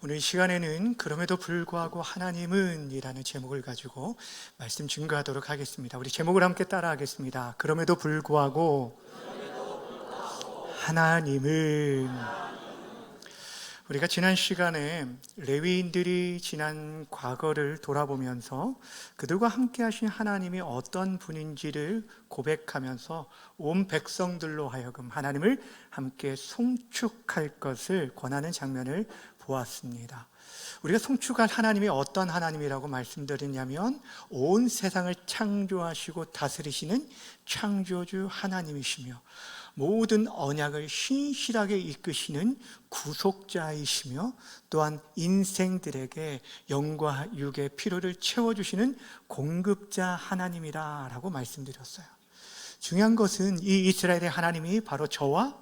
오늘 이 시간에는 그럼에도 불구하고 하나님은 이라는 제목을 가지고 말씀 증거하도록 하겠습니다. 우리 제목을 함께 따라 하겠습니다. 그럼에도 불구하고 하나님은. 우리가 지난 시간에 레위인들이 지난 과거를 돌아보면서 그들과 함께 하신 하나님이 어떤 분인지를 고백하면서 온 백성들로 하여금 하나님을 함께 송축할 것을 권하는 장면을 보았습니다. 우리가 송축할 하나님이 어떤 하나님이라고 말씀드렸냐면 온 세상을 창조하시고 다스리시는 창조주 하나님이시며 모든 언약을 신실하게 이끄시는 구속자이시며 또한 인생들에게 영과 육의 필요를 채워주시는 공급자 하나님이라고 말씀드렸어요. 중요한 것은 이 이스라엘의 하나님이 바로 저와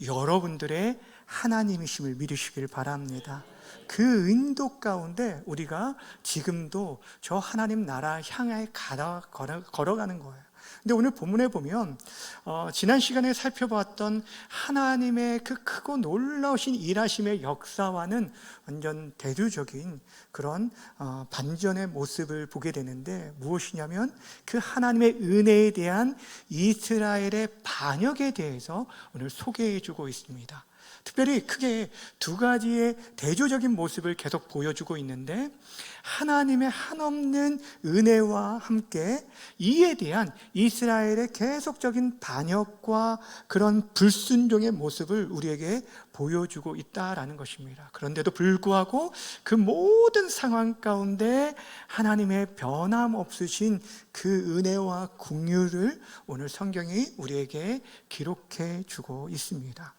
여러분들의 하나님이심을 믿으시길 바랍니다. 그 인도 가운데 우리가 지금도 저 하나님 나라 향해 걸어가는 거예요. 근데 오늘 본문에 보면 지난 시간에 살펴봤던 하나님의 그 크고 놀라우신 일하심의 역사와는 완전 대조적인 그런 반전의 모습을 보게 되는데, 무엇이냐면 그 하나님의 은혜에 대한 이스라엘의 반역에 대해서 오늘 소개해주고 있습니다. 특별히 크게 두 가지의 대조적인 모습을 계속 보여주고 있는데, 하나님의 한없는 은혜와 함께 이에 대한 이스라엘의 계속적인 반역과 그런 불순종의 모습을 우리에게 보여주고 있다라는 것입니다. 그런데도 불구하고 그 모든 상황 가운데 하나님의 변함없으신 그 은혜와 긍휼을 오늘 성경이 우리에게 기록해 주고 있습니다.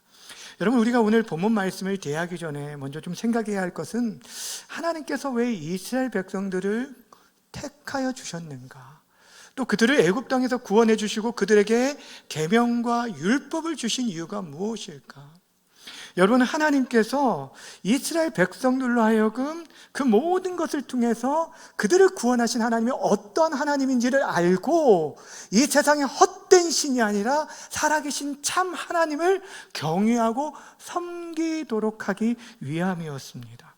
여러분, 우리가 오늘 본문 말씀을 대하기 전에 먼저 좀 생각해야 할 것은 하나님께서 왜 이스라엘 백성들을 택하여 주셨는가, 또 그들을 애굽 땅에서 구원해 주시고 그들에게 계명과 율법을 주신 이유가 무엇일까? 여러분, 하나님께서 이스라엘 백성들로 하여금 그 모든 것을 통해서 그들을 구원하신 하나님이 어떤 하나님인지를 알고 이 세상의 헛된 신이 아니라 살아계신 참 하나님을 경외하고 섬기도록 하기 위함이었습니다.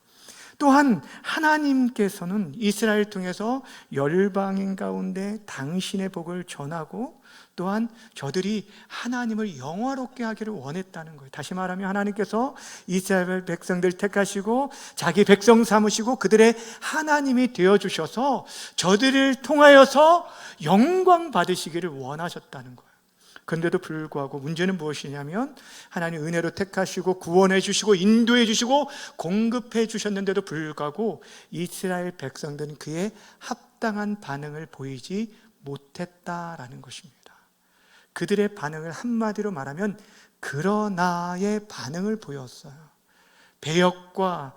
또한 하나님께서는 이스라엘 통해서 열방인 가운데 당신의 복을 전하고 또한 저들이 하나님을 영화롭게 하기를 원했다는 거예요. 다시 말하면 하나님께서 이스라엘 백성들 택하시고 자기 백성 삼으시고 그들의 하나님이 되어주셔서 저들을 통하여서 영광 받으시기를 원하셨다는 거예요. 그런데도 불구하고 문제는 무엇이냐면 하나님 은혜로 택하시고 구원해 주시고 인도해 주시고 공급해 주셨는데도 불구하고 이스라엘 백성들은 그에 합당한 반응을 보이지 못했다라는 것입니다. 그들의 반응을 한마디로 말하면 그러나의 반응을 보였어요. 배역과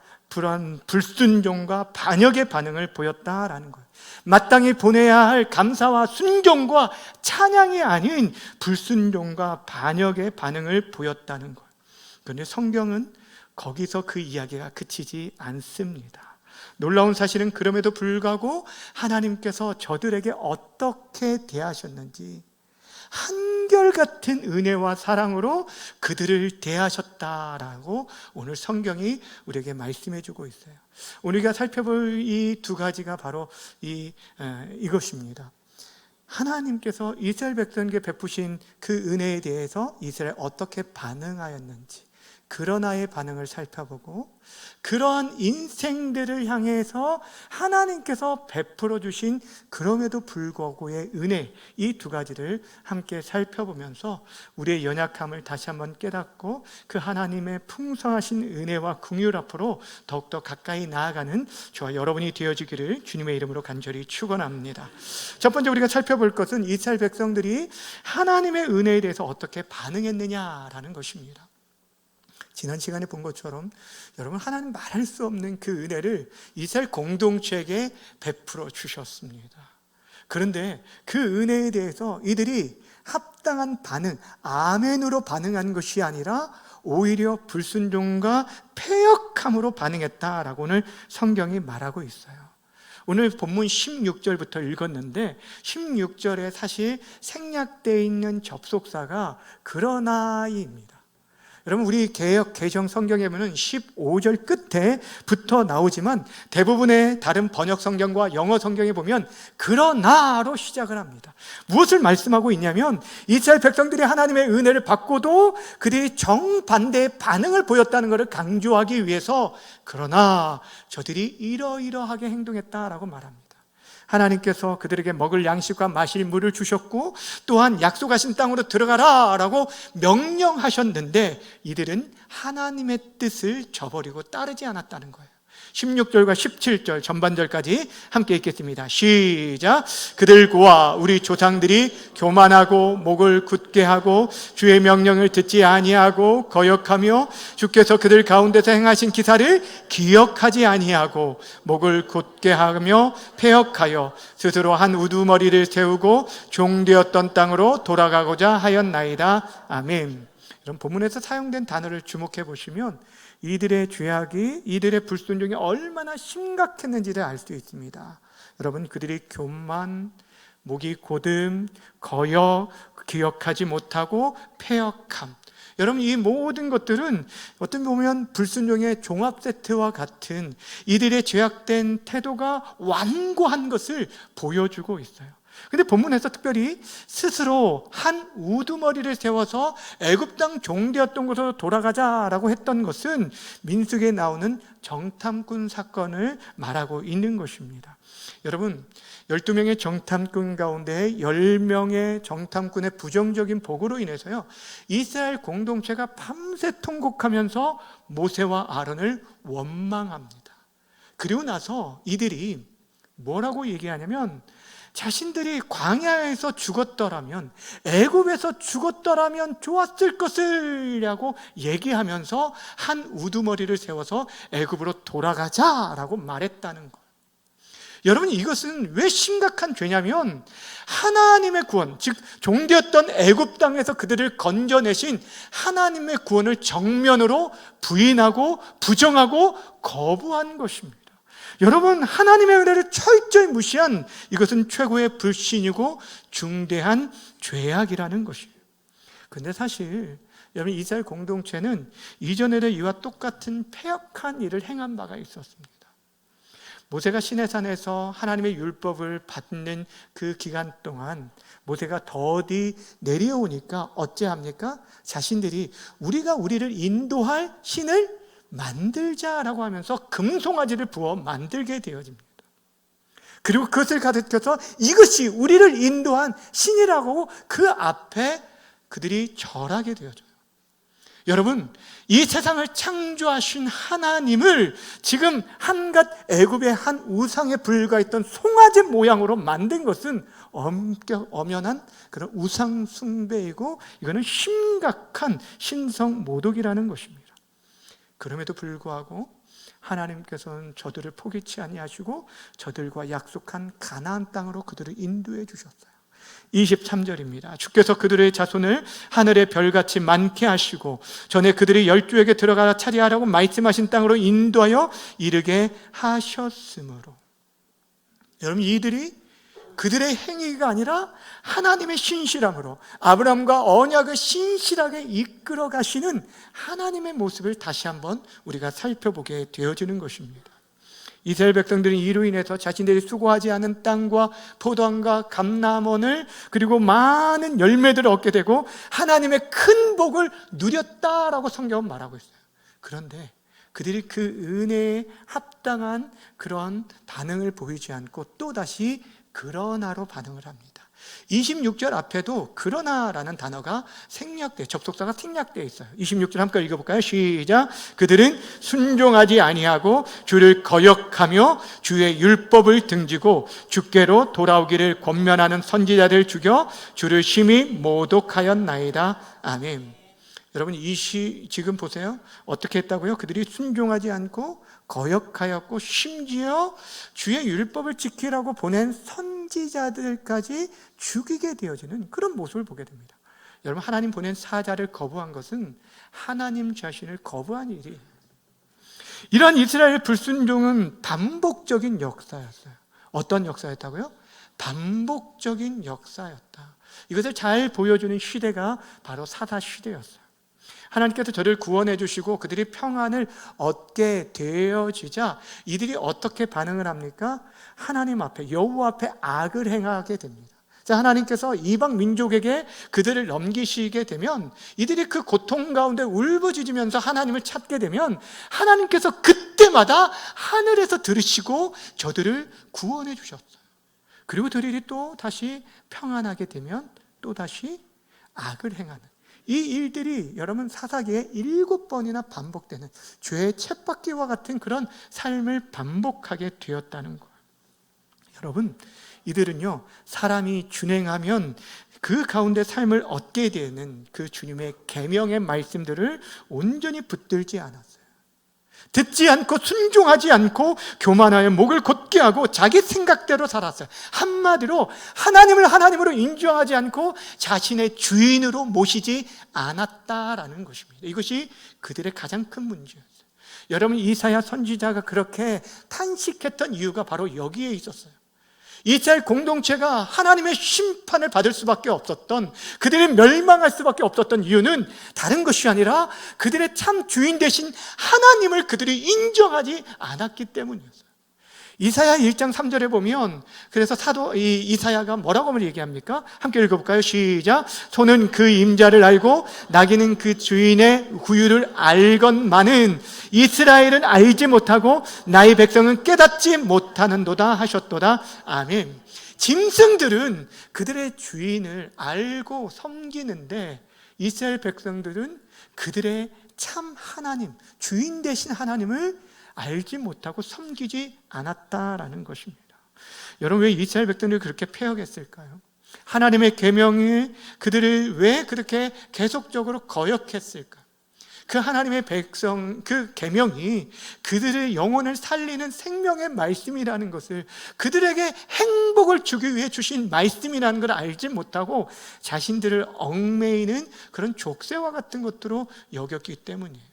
불순종과 반역의 반응을 보였다라는 거예요. 마땅히 보내야 할 감사와 순종과 찬양이 아닌 불순종과 반역의 반응을 보였다는 거예요. 그런데 성경은 거기서 그 이야기가 그치지 않습니다. 놀라운 사실은 그럼에도 불구하고 하나님께서 저들에게 어떻게 대하셨는지 한결같은 은혜와 사랑으로 그들을 대하셨다라고 오늘 성경이 우리에게 말씀해 주고 있어요. 우리가 살펴볼 이 두 가지가 바로 이것입니다. 하나님께서 이스라엘 백성에게 베푸신 그 은혜에 대해서 이스라엘 어떻게 반응하였는지, 그러나의 반응을 살펴보고 그러한 인생들을 향해서 하나님께서 베풀어 주신 그럼에도 불구하고의 은혜, 이 두 가지를 함께 살펴보면서 우리의 연약함을 다시 한번 깨닫고 그 하나님의 풍성하신 은혜와 긍휼 앞으로 더욱더 가까이 나아가는 저와 여러분이 되어지기를 주님의 이름으로 간절히 축원합니다. 첫 번째 우리가 살펴볼 것은 이스라엘 백성들이 하나님의 은혜에 대해서 어떻게 반응했느냐라는 것입니다. 지난 시간에 본 것처럼 여러분, 하나님 말할 수 없는 그 은혜를 이스라엘 공동체에게 베풀어 주셨습니다. 그런데 그 은혜에 대해서 이들이 합당한 반응, 아멘으로 반응한 것이 아니라 오히려 불순종과 패역함으로 반응했다라고 오늘 성경이 말하고 있어요. 오늘 본문 16절부터 읽었는데 16절에 사실 생략되어 있는 접속사가 그러나입니다. 여러분, 우리 개역 개정 성경에 보면 15절 끝에부터 나오지만 대부분의 다른 번역 성경과 영어 성경에 보면 그러나로 시작을 합니다. 무엇을 말씀하고 있냐면 이스라엘 백성들이 하나님의 은혜를 받고도 그들이 정반대의 반응을 보였다는 것을 강조하기 위해서 그러나 저들이 이러이러하게 행동했다라고 말합니다. 하나님께서 그들에게 먹을 양식과 마실 물을 주셨고 또한 약속하신 땅으로 들어가라 라고 명령하셨는데 이들은 하나님의 뜻을 저버리고 따르지 않았다는 거예요. 16절과 17절 전반절까지 함께 읽겠습니다. 시작. 그들과 우리 조상들이 교만하고 목을 굳게 하고 주의 명령을 듣지 아니하고 거역하며 주께서 그들 가운데서 행하신 기사를 기억하지 아니하고 목을 굳게 하며 패역하여 스스로 한 우두머리를 세우고 종되었던 땅으로 돌아가고자 하였나이다. 아멘. 이런 본문에서 사용된 단어를 주목해 보시면 이들의 죄악이, 이들의 불순종이 얼마나 심각했는지를 알 수 있습니다. 여러분, 그들이 교만, 목이 고듬, 거역, 기억하지 못하고 패역함, 여러분, 이 모든 것들은 어떤 보면 불순종의 종합 세트와 같은 이들의 죄악된 태도가 완고한 것을 보여주고 있어요. 근데 본문에서 특별히 스스로 한 우두머리를 세워서 애굽 땅 종되었던 곳으로 돌아가자라고 했던 것은 민수기에 나오는 정탐꾼 사건을 말하고 있는 것입니다. 여러분, 12명의 정탐꾼 가운데 10명의 정탐꾼의 부정적인 보고로 인해서요, 이스라엘 공동체가 밤새 통곡하면서 모세와 아론을 원망합니다. 그리고 나서 이들이 뭐라고 얘기하냐면 자신들이 광야에서 죽었더라면, 애굽에서 죽었더라면 좋았을 것을 라고 얘기하면서 한 우두머리를 세워서 애굽으로 돌아가자라고 말했다는 거예요. 여러분, 이것은 왜 심각한 죄냐면 하나님의 구원, 즉 종되었던 애굽 땅에서 그들을 건져내신 하나님의 구원을 정면으로 부인하고 부정하고 거부한 것입니다. 여러분, 하나님의 은혜를 철저히 무시한 이것은 최고의 불신이고 중대한 죄악이라는 것이에요. 그런데 사실 여러분, 이스라엘 공동체는 이전의 이와 똑같은 패역한 일을 행한 바가 있었습니다. 모세가 시내산에서 하나님의 율법을 받는 그 기간 동안 모세가 더디 내려오니까 어찌합니까? 자신들이 우리가 우리를 인도할 신을 만들자라고 하면서 금송아지를 부어 만들게 되어집니다. 그리고 그것을 가르쳐서 이것이 우리를 인도한 신이라고 그 앞에 그들이 절하게 되어져요. 여러분, 이 세상을 창조하신 하나님을 지금 한갓 애굽의 한 우상에 불과했던 송아지 모양으로 만든 것은 엄연한 그런 우상 숭배이고 이거는 심각한 신성 모독이라는 것입니다. 그럼에도 불구하고 하나님께서는 저들을 포기치 아니하시고 저들과 약속한 가나안 땅으로 그들을 인도해 주셨어요. 23절입니다. 주께서 그들의 자손을 하늘의 별같이 많게 하시고 전에 그들이 열조에게 들어가라 차리하라고 말씀하신 땅으로 인도하여 이르게 하셨으므로. 여러분, 이들이 그들의 행위가 아니라 하나님의 신실함으로 아브라함과 언약을 신실하게 이끌어 가시는 하나님의 모습을 다시 한번 우리가 살펴보게 되어지는 것입니다. 이스라엘 백성들은 이로 인해서 자신들이 수고하지 않은 땅과 포도원과 감람원을 그리고 많은 열매들을 얻게 되고 하나님의 큰 복을 누렸다라고 성경은 말하고 있어요. 그런데 그들이 그 은혜에 합당한 그런 반응을 보이지 않고 또다시 그러나로 반응을 합니다. 26절 앞에도 그러나라는 단어가 생략돼, 접속사가 생략되어 있어요. 26절 함께 읽어볼까요? 시작. 그들은 순종하지 아니하고 주를 거역하며 주의 율법을 등지고 주께로 돌아오기를 권면하는 선지자들 죽여 주를 심히 모독하였나이다. 아멘. 여러분, 지금 보세요. 어떻게 했다고요? 그들이 순종하지 않고 거역하였고 심지어 주의 율법을 지키라고 보낸 선지자들까지 죽이게 되어지는 그런 모습을 보게 됩니다. 여러분, 하나님 보낸 사자를 거부한 것은 하나님 자신을 거부한 일이에요. 이러한 이스라엘 불순종은 반복적인 역사였어요. 어떤 역사였다고요? 반복적인 역사였다. 이것을 잘 보여주는 시대가 바로 사사 시대였어요. 하나님께서 저를 구원해 주시고 그들이 평안을 얻게 되어지자 이들이 어떻게 반응을 합니까? 하나님 앞에, 여호와 앞에 악을 행하게 됩니다. 자, 하나님께서 이방 민족에게 그들을 넘기시게 되면 이들이 그 고통 가운데 울부짖으면서 하나님을 찾게 되면 하나님께서 그때마다 하늘에서 들으시고 저들을 구원해 주셨어요. 그리고 저들이 또 다시 평안하게 되면 또 다시 악을 행하는 이 일들이 여러분 사사기에 7번이나 반복되는 죄의 쳇바퀴와 같은 그런 삶을 반복하게 되었다는 거예요. 여러분, 이들은요, 사람이 준행하면 그 가운데 삶을 얻게 되는 그 주님의 계명의 말씀들을 온전히 붙들지 않았어요. 듣지 않고 순종하지 않고 교만하여 목을 곧게 하고 자기 생각대로 살았어요. 한마디로 하나님을 하나님으로 인정하지 않고 자신의 주인으로 모시지 않았다라는 것입니다. 이것이 그들의 가장 큰 문제였어요. 여러분, 이사야 선지자가 그렇게 탄식했던 이유가 바로 여기에 있었어요. 이스라엘 공동체가 하나님의 심판을 받을 수밖에 없었던, 그들이 멸망할 수밖에 없었던 이유는 다른 것이 아니라 그들의 참 주인 되신 하나님을 그들이 인정하지 않았기 때문이었어요. 이사야 1장 3절에 보면 그래서 사도 이사야가 뭐라고 얘기합니까? 함께 읽어볼까요? 시작. 소는 그 임자를 알고 나귀는 그 주인의 구유를 알건만은 이스라엘은 알지 못하고 나의 백성은 깨닫지 못하는도다 하셨도다. 아멘. 짐승들은 그들의 주인을 알고 섬기는데 이스라엘 백성들은 그들의 참 하나님, 주인 되신 하나님을 알지 못하고 섬기지 않았다라는 것입니다. 여러분, 왜 이스라엘 백성들이 그렇게 패역했을까요? 하나님의 계명이 그들을 왜 그렇게 계속적으로 거역했을까? 그 하나님의 백성, 그 계명이 그들의 영혼을 살리는 생명의 말씀이라는 것을, 그들에게 행복을 주기 위해 주신 말씀이라는 걸 알지 못하고 자신들을 얽매이는 그런 족쇄와 같은 것들로 여겼기 때문이에요.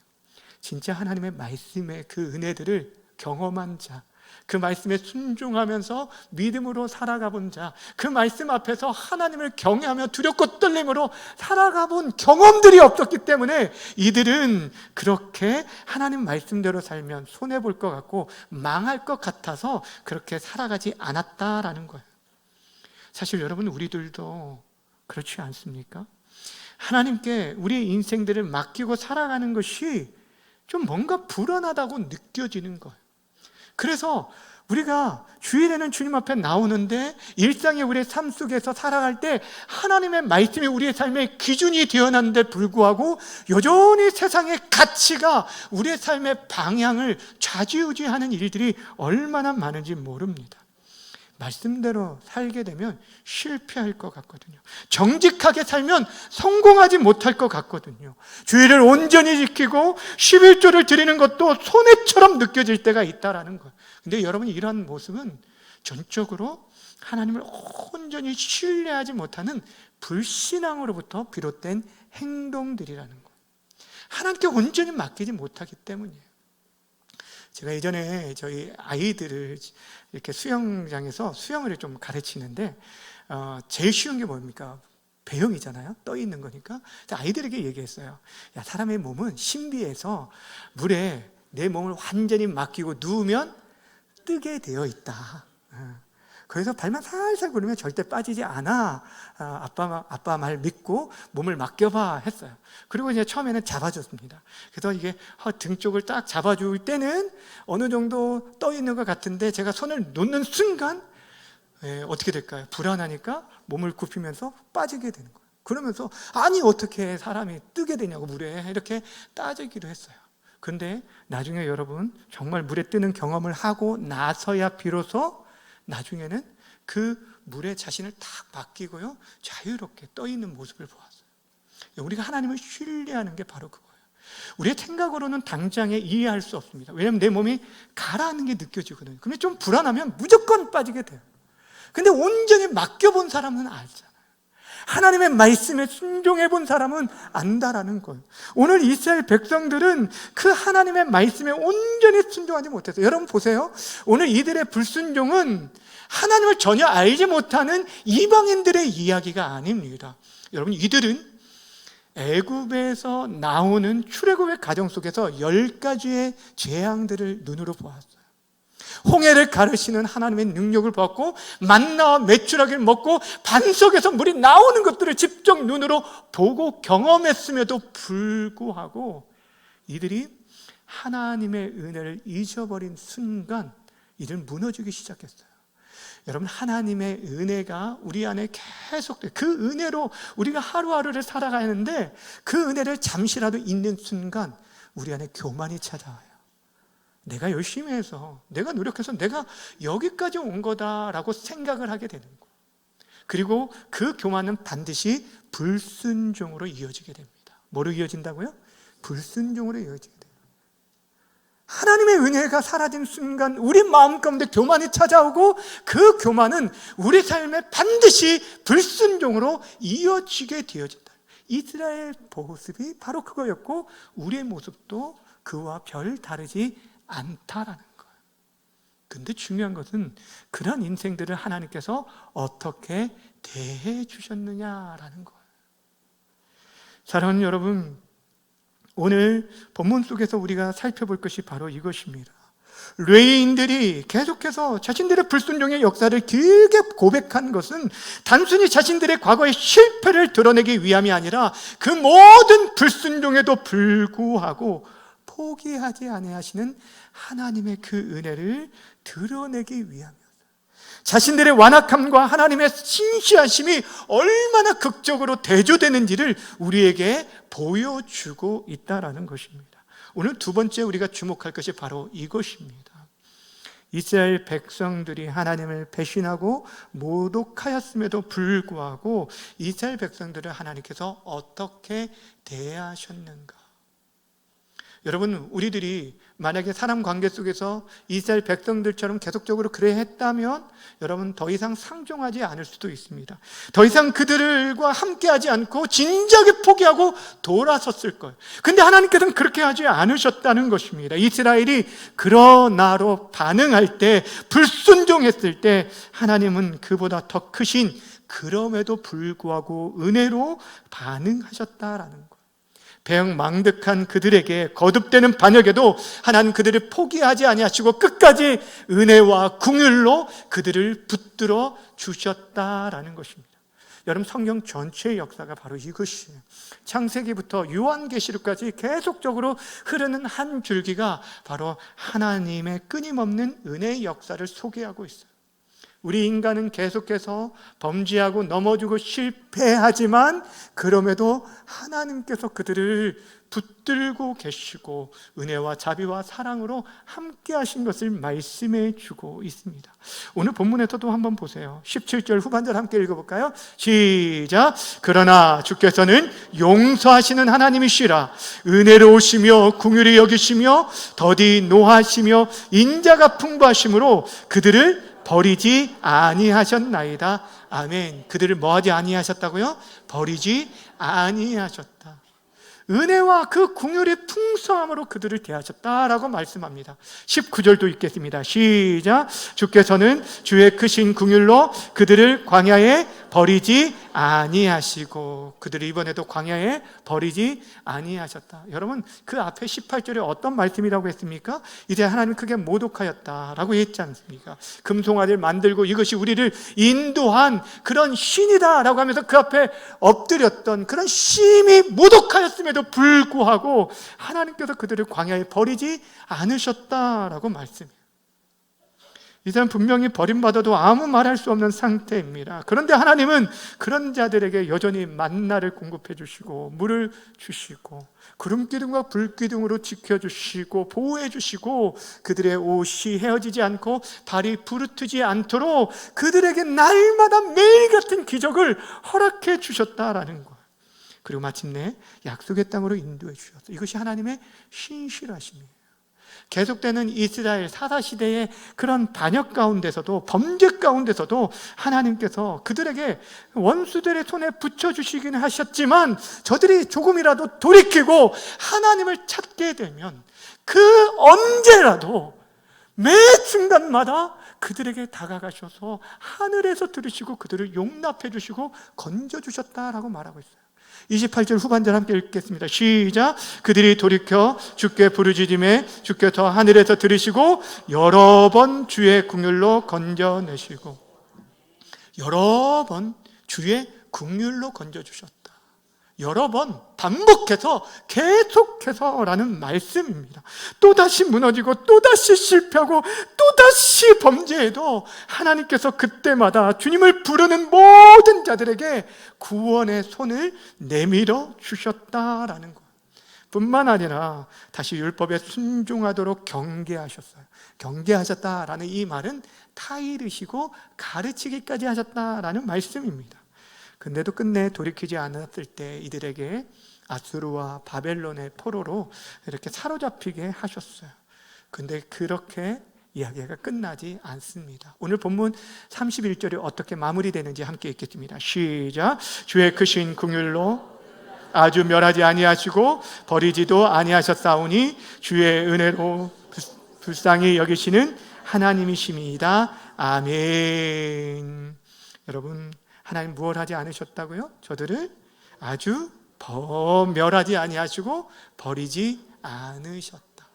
진짜 하나님의 말씀의 그 은혜들을 경험한 자, 그 말씀에 순종하면서 믿음으로 살아가 본 자, 그 말씀 앞에서 하나님을 경외하며 두렵고 떨림으로 살아가 본 경험들이 없었기 때문에 이들은 그렇게 하나님 말씀대로 살면 손해볼 것 같고 망할 것 같아서 그렇게 살아가지 않았다라는 거예요. 사실 여러분, 우리들도 그렇지 않습니까? 하나님께 우리의 인생들을 맡기고 살아가는 것이 좀 뭔가 불안하다고 느껴지는 거예요. 그래서 우리가 주일에는 주님 앞에 나오는데 일상의 우리의 삶 속에서 살아갈 때 하나님의 말씀이 우리의 삶의 기준이 되어놨는데 불구하고 여전히 세상의 가치가 우리의 삶의 방향을 좌지우지하는 일들이 얼마나 많은지 모릅니다. 말씀대로 살게 되면 실패할 것 같거든요. 정직하게 살면 성공하지 못할 것 같거든요. 주의를 온전히 지키고 11조를 드리는 것도 손해처럼 느껴질 때가 있다라는 거예요. 근데 여러분, 이런 모습은 전적으로 하나님을 온전히 신뢰하지 못하는 불신앙으로부터 비롯된 행동들이라는 거예요. 하나님께 온전히 맡기지 못하기 때문이에요. 제가 예전에 저희 아이들을 이렇게 수영장에서 수영을 좀 가르치는데 제일 쉬운 게 뭡니까? 배영이잖아요. 떠 있는 거니까. 아이들에게 얘기했어요. 야, 사람의 몸은 신비해서 물에 내 몸을 완전히 맡기고 누우면 뜨게 되어 있다. 그래서 발만 살살 굴리면 절대 빠지지 않아. 아빠 말 믿고 몸을 맡겨봐 했어요. 그리고 이제 처음에는 잡아줬습니다. 그래서 이게 등 쪽을 딱 잡아줄 때는 어느 정도 떠 있는 것 같은데 제가 손을 놓는 순간 어떻게 될까요? 불안하니까 몸을 굽히면서 빠지게 되는 거예요. 그러면서 아니 어떻게 사람이 뜨게 되냐고 물에 이렇게 따지기도 했어요. 근데 나중에 여러분 정말 물에 뜨는 경험을 하고 나서야 비로소 나중에는 그 물에 자신을 딱 맡기고요 자유롭게 떠 있는 모습을 보았어요. 우리가 하나님을 신뢰하는 게 바로 그거예요. 우리의 생각으로는 당장에 이해할 수 없습니다. 왜냐하면 내 몸이 가라앉는 게 느껴지거든요. 그러면 좀 불안하면 무조건 빠지게 돼요. 근데 온전히 맡겨본 사람은 알잖아요. 하나님의 말씀에 순종해 본 사람은 안다라는 거예요. 오늘 이스라엘 백성들은 그 하나님의 말씀에 온전히 순종하지 못했어요. 여러분 보세요. 오늘 이들의 불순종은 하나님을 전혀 알지 못하는 이방인들의 이야기가 아닙니다. 여러분, 이들은 애굽에서 나오는 출애굽의 가정 속에서 10가지의 재앙들을 눈으로 보았어요. 홍해를 가르시는 하나님의 능력을 보았고, 만나와 메추라기를 먹고 반석에서 물이 나오는 것들을 직접 눈으로 보고 경험했음에도 불구하고 이들이 하나님의 은혜를 잊어버린 순간 이들은 무너지기 시작했어요. 여러분, 하나님의 은혜가 우리 안에 계속돼요. 그 은혜로 우리가 하루하루를 살아가는데 그 은혜를 잠시라도 잊는 순간 우리 안에 교만이 찾아와요. 내가 열심히 해서, 내가 노력해서 내가 여기까지 온 거다라고 생각을 하게 되는 거예요. 그리고 그 교만은 반드시 불순종으로 이어지게 됩니다. 뭐로 이어진다고요? 불순종으로 이어지게 돼요. 하나님의 은혜가 사라진 순간 우리 마음 가운데 교만이 찾아오고, 그 교만은 우리 삶에 반드시 불순종으로 이어지게 되어진다. 이스라엘 모습이 바로 그거였고, 우리의 모습도 그와 별 다르지 않다라는 거예요. 근데 중요한 것은 그런 인생들을 하나님께서 어떻게 대해 주셨느냐라는 거예요. 사랑하는 여러분, 오늘 본문 속에서 우리가 살펴볼 것이 바로 이것입니다. 레위인들이 계속해서 자신들의 불순종의 역사를 길게 고백한 것은 단순히 자신들의 과거의 실패를 드러내기 위함이 아니라 그 모든 불순종에도 불구하고 포기하지 아니하시는 하나님의 그 은혜를 드러내기 위함이었어요. 자신들의 완악함과 하나님의 신실하심이 얼마나 극적으로 대조되는지를 우리에게 보여주고 있다는 것입니다. 오늘 두 번째 우리가 주목할 것이 바로 이것입니다. 이스라엘 백성들이 하나님을 배신하고 모독하였음에도 불구하고 이스라엘 백성들을 하나님께서 어떻게 대하셨는가? 여러분, 우리들이 만약에 사람 관계 속에서 이스라엘 백성들처럼 계속적으로 그래 했다면 여러분 더 이상 상종하지 않을 수도 있습니다. 더 이상 그들과 함께하지 않고 진작에 포기하고 돌아섰을 거예요. 근데 하나님께서는 그렇게 하지 않으셨다는 것입니다. 이스라엘이 그러나로 반응할 때, 불순종했을 때 하나님은 그보다 더 크신 그럼에도 불구하고 은혜로 반응하셨다라는 거예요. 배영망덕한 그들에게 거듭되는 반역에도 하나님 그들을 포기하지 아니하시고 끝까지 은혜와 긍휼로 그들을 붙들어 주셨다라는 것입니다. 여러분, 성경 전체의 역사가 바로 이것이에요. 창세기부터 요한계시록까지 계속적으로 흐르는 한 줄기가 바로 하나님의 끊임없는 은혜의 역사를 소개하고 있어요. 우리 인간은 계속해서 범죄하고 넘어지고 실패하지만 그럼에도 하나님께서 그들을 붙들고 계시고 은혜와 자비와 사랑으로 함께 하신 것을 말씀해 주고 있습니다. 오늘 본문에서도 한번 보세요. 17절 후반절 함께 읽어볼까요? 시작. 그러나 주께서는 용서하시는 하나님이시라. 은혜로우시며 긍휼히 여기시며 더디 노하시며 인자가 풍부하심으로 그들을 버리지 아니하셨나이다. 아멘. 그들을 뭐하지 아니하셨다고요? 버리지 아니하셨다. 은혜와 그 긍휼의 풍성함으로 그들을 대하셨다라고 말씀합니다. 19절도 읽겠습니다. 시작. 주께서는 주의 크신 긍휼로 그들을 광야에 버리지 아니하시고, 그들을 이번에도 광야에 버리지 아니하셨다. 여러분, 그 앞에 18절에 어떤 말씀이라고 했습니까? 이제 하나님 크게 모독하였다라고 했지 않습니까? 금송아지를 만들고 이것이 우리를 인도한 그런 신이다라고 하면서 그 앞에 엎드렸던 그런 심히 모독하였음에도 불구하고 하나님께서 그들을 광야에 버리지 않으셨다라고 말씀해요. 이 사람 분명히 버림받아도 아무 말할 수 없는 상태입니다. 그런데 하나님은 그런 자들에게 여전히 만나를 공급해 주시고 물을 주시고 구름기둥과 불기둥으로 지켜주시고 보호해 주시고 그들의 옷이 헤어지지 않고 발이 부르트지 않도록 그들에게 날마다 매일 같은 기적을 허락해 주셨다라는 거예요. 그리고 마침내 약속의 땅으로 인도해 주셨어요. 이것이 하나님의 신실하심이에요. 계속되는 이스라엘 사사시대의 그런 반역 가운데서도, 범죄 가운데서도 하나님께서 그들에게 원수들의 손에 붙여주시긴 하셨지만 저들이 조금이라도 돌이키고 하나님을 찾게 되면 그 언제라도 매 순간마다 그들에게 다가가셔서 하늘에서 들으시고 그들을 용납해 주시고 건져주셨다라고 말하고 있어요. 28절 후반절 함께 읽겠습니다. 시작. 그들이 돌이켜 주께 부르짖음에 주께서 하늘에서 들으시고 여러 번 주의 긍휼로 건져내시고, 여러 번 주의 긍휼로 건져주셨다. 여러 번 반복해서 계속해서라는 말씀입니다. 또다시 무너지고 또다시 실패하고 또다시 범죄해도 하나님께서 그때마다 주님을 부르는 모든 자들에게 구원의 손을 내밀어 주셨다라는 것 뿐만 아니라 다시 율법에 순종하도록 경계하셨어요. 경계하셨다라는 이 말은 타이르시고 가르치기까지 하셨다라는 말씀입니다. 근데도 끝내 돌이키지 않았을 때 이들에게 아수르와 바벨론의 포로로 이렇게 사로잡히게 하셨어요. 근데 그렇게 이야기가 끝나지 않습니다. 오늘 본문 31절이 어떻게 마무리되는지 함께 읽겠습니다. 시작. 주의 크신 긍휼로 아주 멸하지 아니하시고 버리지도 아니하셨사오니 주의 은혜로 불쌍히 여기시는 하나님이심이다. 아멘. 여러분, 하나님 무엇 하지 않으셨다고요? 저들을 아주 멸하지 아니하시고 버리지 않으셨다.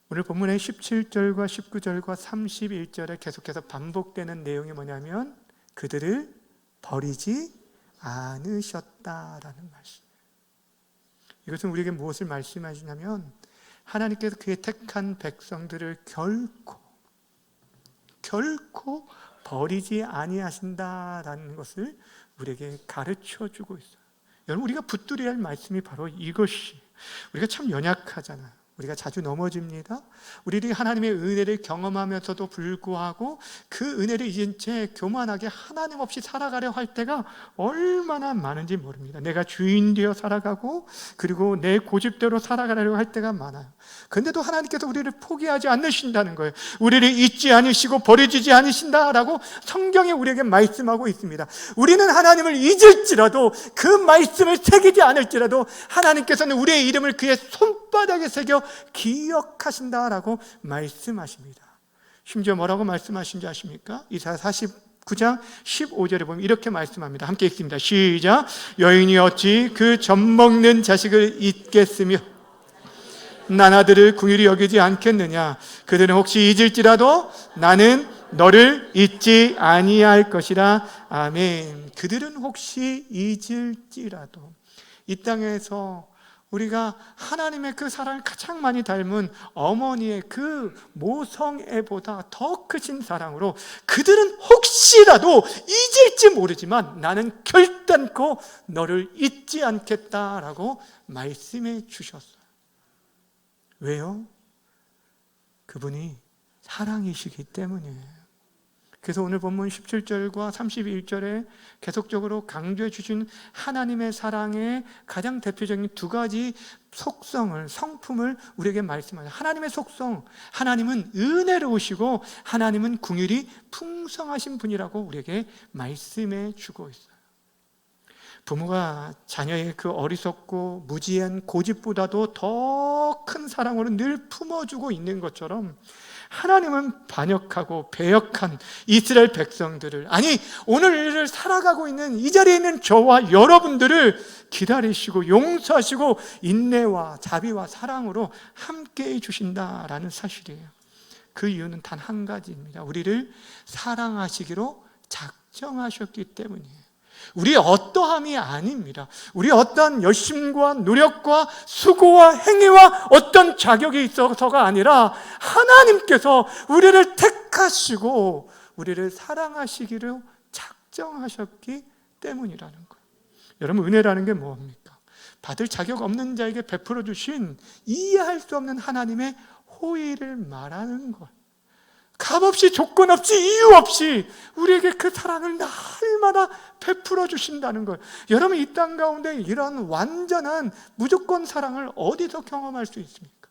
오늘 본문의 17절과 19절과 31절에 계속해서 반복되는 내용이 뭐냐면 그들을 버리지 않으셨다라는 말씀이에요. 이것은 우리에게 무엇을 말씀하시냐면 하나님께서 그의 택한 백성들을 결코 버리지 아니하신다라는 것을 우리에게 가르쳐주고 있어요. 여러분, 우리가 붙들어야 할 말씀이 바로 이것이, 우리가 참 연약하잖아요. 우리가 자주 넘어집니다. 우리들이 하나님의 은혜를 경험하면서도 불구하고 그 은혜를 잊은 채 교만하게 하나님 없이 살아가려 할 때가 얼마나 많은지 모릅니다. 내가 주인 되어 살아가고 그리고 내 고집대로 살아가려고 할 때가 많아요. 근데도 하나님께서 우리를 포기하지 않으신다는 거예요. 우리를 잊지 않으시고 버리지 않으신다라고 성경에 우리에게 말씀하고 있습니다. 우리는 하나님을 잊을지라도 그 말씀을 새기지 않을지라도 하나님께서는 우리의 이름을 그의 손바닥에 새겨 기억하신다라고 말씀하십니다. 심지어 뭐라고 말씀하신지 아십니까? 이사야 49장 15절에 보면 이렇게 말씀합니다. 함께 읽습니다. 시작. 여인이 어찌 그 젖먹는 자식을 잊겠으며 나나들을 긍휼히 여기지 않겠느냐. 그들은 혹시 잊을지라도 나는 너를 잊지 아니할 것이라. 아멘. 그들은 혹시 잊을지라도, 이 땅에서 우리가 하나님의 그 사랑을 가장 많이 닮은 어머니의 그 모성애보다 더 크신 사랑으로 그들은 혹시라도 잊을지 모르지만 나는 결단코 너를 잊지 않겠다라고 말씀해 주셨어요. 왜요? 그분이 사랑이시기 때문이에요. 그래서 오늘 본문 17절과 31절에 계속적으로 강조해 주신 하나님의 사랑의 가장 대표적인 두 가지 속성을, 성품을 우리에게 말씀하죠. 하나님의 속성, 하나님은 은혜로우시고 하나님은 긍휼이 풍성하신 분이라고 우리에게 말씀해 주고 있어요. 부모가 자녀의 그 어리석고 무지한 고집보다도 더 큰 사랑으로 늘 품어주고 있는 것처럼 하나님은 반역하고 배역한 이스라엘 백성들을, 아니 오늘을 살아가고 있는 이 자리에 있는 저와 여러분들을 기다리시고 용서하시고 인내와 자비와 사랑으로 함께해 주신다라는 사실이에요. 그 이유는 단 한 가지입니다. 우리를 사랑하시기로 작정하셨기 때문이에요. 우리의 어떠함이 아닙니다. 우리의 어떤 열심과 노력과 수고와 행위와 어떤 자격이 있어서가 아니라 하나님께서 우리를 택하시고 우리를 사랑하시기로 작정하셨기 때문이라는 거예요. 여러분, 은혜라는 게 뭡니까? 받을 자격 없는 자에게 베풀어 주신 이해할 수 없는 하나님의 호의를 말하는 거예요. 값없이, 조건 없이, 이유 없이 우리에게 그 사랑을 날마다 베풀어 주신다는 거예요. 여러분, 이 땅 가운데 이런 완전한 무조건 사랑을 어디서 경험할 수 있습니까?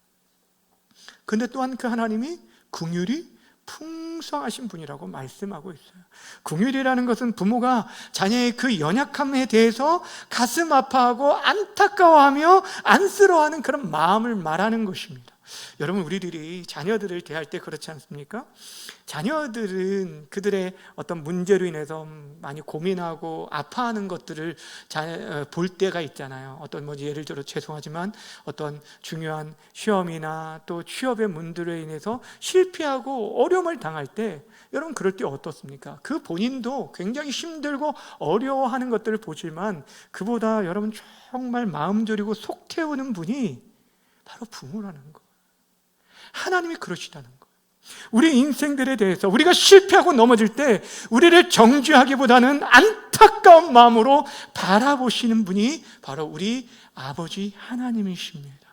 근데 또한 그 하나님이 긍휼이 풍성하신 분이라고 말씀하고 있어요. 긍휼이라는 것은 부모가 자녀의 그 연약함에 대해서 가슴 아파하고 안타까워하며 안쓰러워하는 그런 마음을 말하는 것입니다. 여러분, 우리들이 자녀들을 대할 때 그렇지 않습니까? 자녀들은 그들의 어떤 문제로 인해서 많이 고민하고 아파하는 것들을 볼 때가 있잖아요. 어떤 예를 들어 죄송하지만 어떤 중요한 시험이나 또 취업의 문제로 인해서 실패하고 어려움을 당할 때, 여러분 그럴 때 어떻습니까? 그 본인도 굉장히 힘들고 어려워하는 것들을 보지만 그보다 여러분 정말 마음 졸이고 속 태우는 분이 바로 부모라는 거예요. 하나님이 그러시다는 거예요. 우리 인생들에 대해서 우리가 실패하고 넘어질 때 우리를 정죄하기보다는 안타까운 마음으로 바라보시는 분이 바로 우리 아버지 하나님이십니다.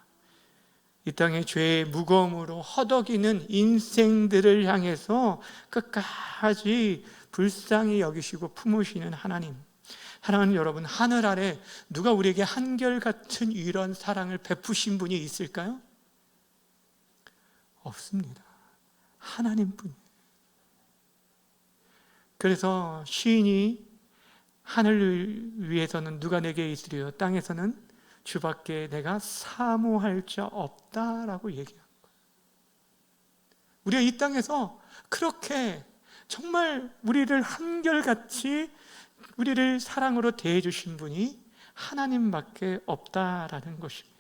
이 땅의 죄의 무거움으로 허덕이는 인생들을 향해서 끝까지 불쌍히 여기시고 품으시는 하나님. 사랑하는 여러분, 하늘 아래 누가 우리에게 한결같은 이런 사랑을 베푸신 분이 있을까요? 없습니다. 하나님뿐이에요. 그래서 시인이 하늘을 위해서는 누가 내게 있으리요, 땅에서는 주밖에 내가 사모할 자 없다라고 얘기한 거예요. 우리가 이 땅에서 그렇게 정말 우리를 한결같이 우리를 사랑으로 대해주신 분이 하나님밖에 없다라는 것입니다.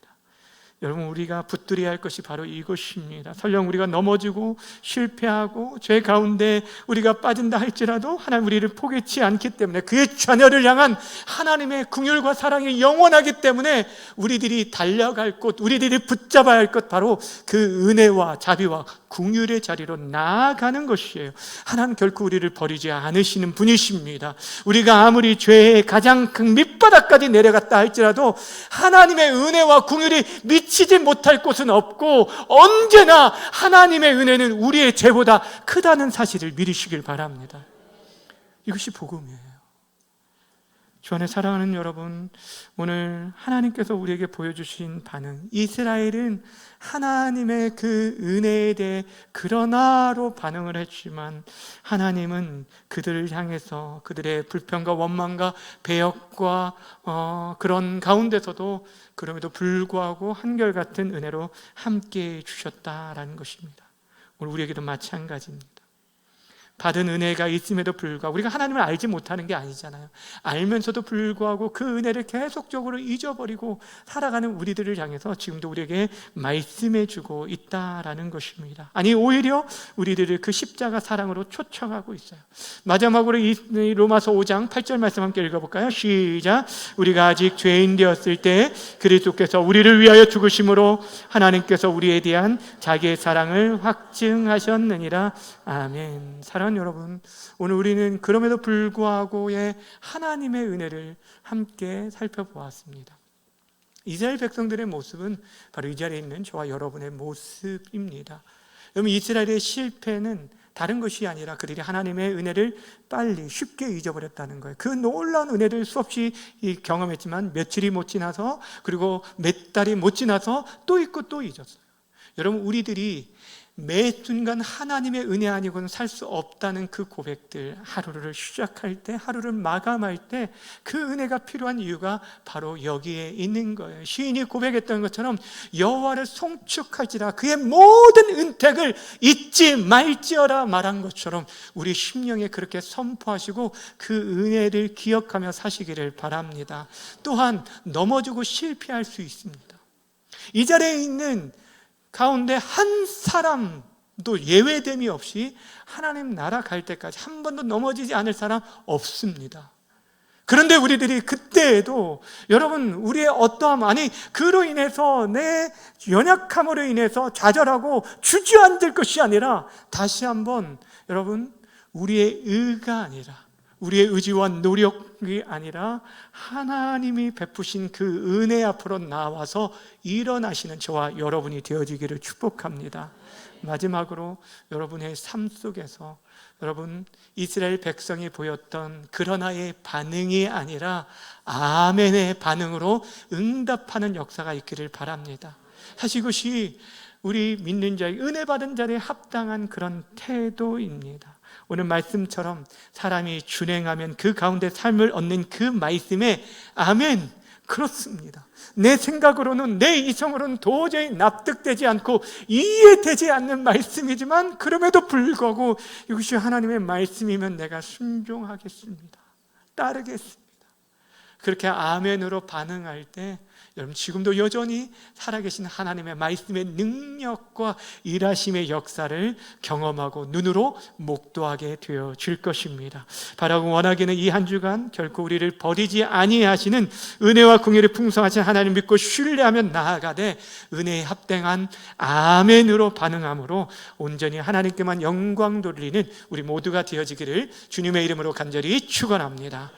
여러분, 우리가 붙들어야 할 것이 바로 이것입니다. 설령 우리가 넘어지고 실패하고 죄 가운데 우리가 빠진다 할지라도 하나님 우리를 포기치 않기 때문에, 그의 자녀를 향한 하나님의 긍휼과 사랑이 영원하기 때문에 우리들이 달려갈 곳, 우리들이 붙잡아야 할 것, 바로 그 은혜와 자비와 긍휼의 자리로 나아가는 것이에요. 하나님 결코 우리를 버리지 않으시는 분이십니다. 우리가 아무리 죄의 가장 큰 밑바닥까지 내려갔다 할지라도 하나님의 은혜와 긍휼이 미치지 못할 곳은 없고, 언제나 하나님의 은혜는 우리의 죄보다 크다는 사실을 믿으시길 바랍니다. 이것이 복음이에요. 주 안에 사랑하는 여러분, 오늘 하나님께서 우리에게 보여주신 반응, 이스라엘은 하나님의 그 은혜에 대해 그러나로 반응을 했지만, 하나님은 그들을 향해서 그들의 불평과 원망과 배역과 그런 가운데서도 그럼에도 불구하고 한결같은 은혜로 함께해 주셨다라는 것입니다. 오늘 우리에게도 마찬가지입니다. 받은 은혜가 있음에도 불구하고, 우리가 하나님을 알지 못하는 게 아니잖아요. 알면서도 불구하고 그 은혜를 계속적으로 잊어버리고 살아가는 우리들을 향해서 지금도 우리에게 말씀해 주고 있다라는 것입니다. 아니, 오히려 우리들을 그 십자가 사랑으로 초청하고 있어요. 마지막으로 이 로마서 5장 8절 말씀 함께 읽어볼까요? 시작. 우리가 아직 죄인 되었을 때 그리스도께서 우리를 위하여 죽으심으로 하나님께서 우리에 대한 자기의 사랑을 확증하셨느니라. 아멘. 사랑하는 여러분, 오늘 우리는 그럼에도 불구하고의 하나님의 은혜를 함께 살펴보았습니다. 이스라엘 백성들의 모습은 바로 이 자리에 있는 저와 여러분의 모습입니다. 여러분, 이스라엘의 실패는 다른 것이 아니라 그들이 하나님의 은혜를 빨리 쉽게 잊어버렸다는 거예요. 그 놀라운 은혜를 수없이 경험했지만 며칠이 못 지나서, 그리고 몇 달이 못 지나서 또 잊고 또 잊었어요. 여러분, 우리들이 매 순간 하나님의 은혜 아니고는 살 수 없다는 그 고백들, 하루를 시작할 때, 하루를 마감할 때 그 은혜가 필요한 이유가 바로 여기에 있는 거예요. 시인이 고백했던 것처럼 여호와를 송축할지라 그의 모든 은택을 잊지 말지어라 말한 것처럼 우리 심령에 그렇게 선포하시고 그 은혜를 기억하며 사시기를 바랍니다. 또한 넘어지고 실패할 수 있습니다. 이 자리에 있는 가운데 한 사람도 예외됨이 없이 하나님 나라 갈 때까지 한 번도 넘어지지 않을 사람 없습니다. 그런데 우리들이 그때에도 여러분, 우리의 어떠함, 아니 그로 인해서 내 연약함으로 인해서 좌절하고 주저앉을 것이 아니라, 다시 한번 여러분, 우리의 의가 아니라, 우리의 의지와 노력이 아니라 하나님이 베푸신 그 은혜 앞으로 나와서 일어나시는 저와 여러분이 되어지기를 축복합니다. 마지막으로 여러분의 삶 속에서 여러분, 이스라엘 백성이 보였던 그러나의 반응이 아니라 아멘의 반응으로 응답하는 역사가 있기를 바랍니다. 사실 이것이 우리 믿는 자의, 은혜 받은 자의 합당한 그런 태도입니다. 오늘 말씀처럼 사람이 준행하면 그 가운데 삶을 얻는 그 말씀에 아멘, 그렇습니다. 내 생각으로는, 내 이성으로는 도저히 납득되지 않고 이해되지 않는 말씀이지만 그럼에도 불구하고 이것이 하나님의 말씀이면 내가 순종하겠습니다, 따르겠습니다. 그렇게 아멘으로 반응할 때 여러분 지금도 여전히 살아계신 하나님의 말씀의 능력과 일하심의 역사를 경험하고 눈으로 목도하게 되어질 것입니다. 바라고 원하기는 이 한 주간 결코 우리를 버리지 아니하시는 은혜와 긍휼이 풍성하신 하나님 믿고 신뢰하며 나아가되 은혜에 합당한 아멘으로 반응함으로 온전히 하나님께만 영광 돌리는 우리 모두가 되어지기를 주님의 이름으로 간절히 축원합니다.